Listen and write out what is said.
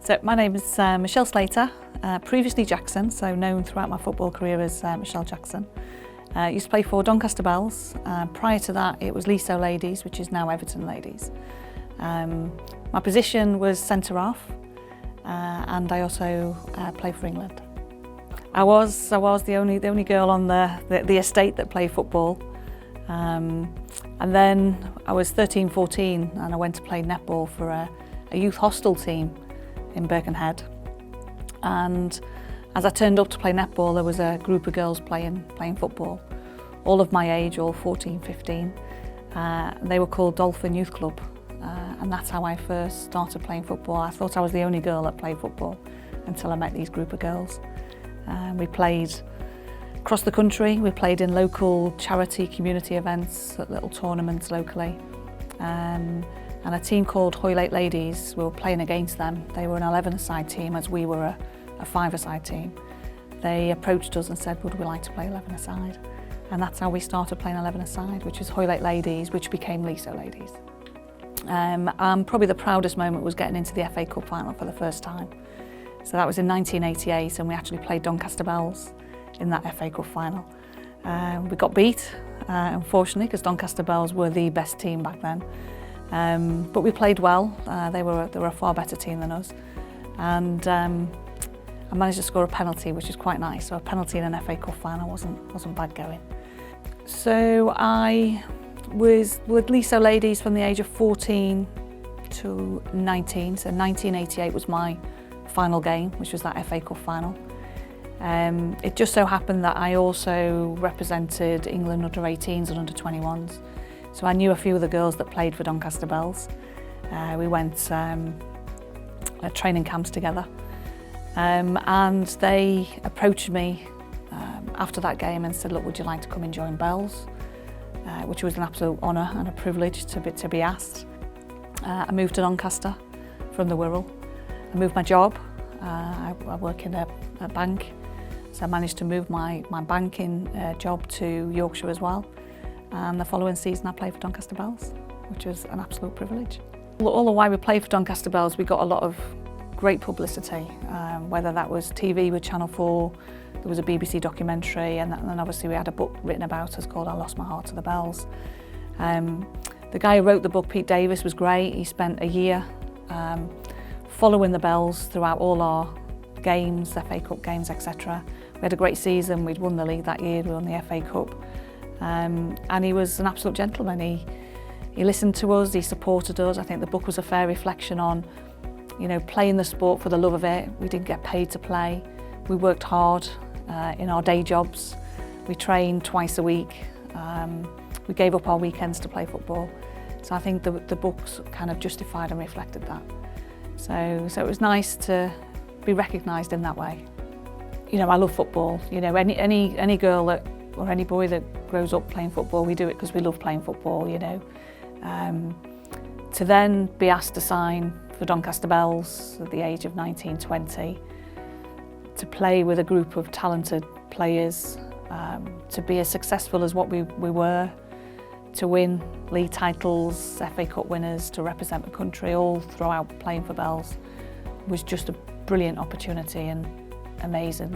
So my name is Michelle Slater, previously Jackson, so known throughout my football career as Michelle Jackson. Used to play for Doncaster Belles. Prior to that it was Leasowe Ladies, which is now Everton Ladies. My position was centre-half and I also played for England. I was the only girl on the estate that played football. And then I was 13, 14 and I went to play netball for a youth hostel team in Birkenhead. And as I turned up to play netball, there was a group of girls playing football, all of my age, all 14, 15. They were called Dolphin Youth Club, and that's how I first started playing football. I thought I was the only girl that played football until I met these group of girls. We played across the country, we played in local charity community events, at little tournaments locally. And a team called Wirral Ladies, we were playing against them. They were an 11-a-side team as we were a 5-a-side team. They approached us and said, would we like to play 11-a-side? And that's how we started playing 11-a-side, which is Wirral Ladies, which became Leasowe Ladies. Probably the proudest moment was getting into the FA Cup final for the first time. So that was in 1988 and we actually played Doncaster Belles in that FA Cup final. We got beat, unfortunately, because Doncaster Belles were the best team back then. But we played well. They were a far better team than us. And I managed to score a penalty, which is quite nice. So a penalty in an FA Cup final wasn't bad going. So I was with Leasowe Ladies from the age of 14 to 19. So 1988 was my final game, which was that FA Cup final. It just so happened that I also represented England under 18s and under 21s. So I knew a few of the girls that played for Doncaster Belles. We went training camps together. And they approached me after that game and said, look, would you like to come and join Belles? Which was an absolute honour and a privilege to be asked. I moved to Doncaster from the Wirral. I moved my job. I work in a bank. So I managed to move my banking job to Yorkshire as well. And the following season I played for Doncaster Belles, which was an absolute privilege. All the while we played for Doncaster Belles, we got a lot of great publicity, whether that was TV with Channel 4, there was a BBC documentary, and then obviously we had a book written about us called I Lost My Heart to the Belles. The guy who wrote the book, Pete Davies, was great. He spent a year following the Belles throughout all our games, FA Cup games, etc. We had a great season. We'd won the league that year, we won the FA Cup. And he was an absolute gentleman. He listened to us, he supported us. I think the book was a fair reflection on, playing the sport for the love of it. We didn't get paid to play. We worked hard in our day jobs. We trained twice a week. We gave up our weekends to play football. So I think the books kind of justified and reflected that. So it was nice to be recognised in that way. I love football. Any girl or any boy that grows up playing football, we do it because we love playing football, To then be asked to sign for Doncaster Belles at the age of 19, 20, to play with a group of talented players, to be as successful as what we were, to win league titles, FA Cup winners, to represent the country all throughout playing for Belles, was just a brilliant opportunity and amazing.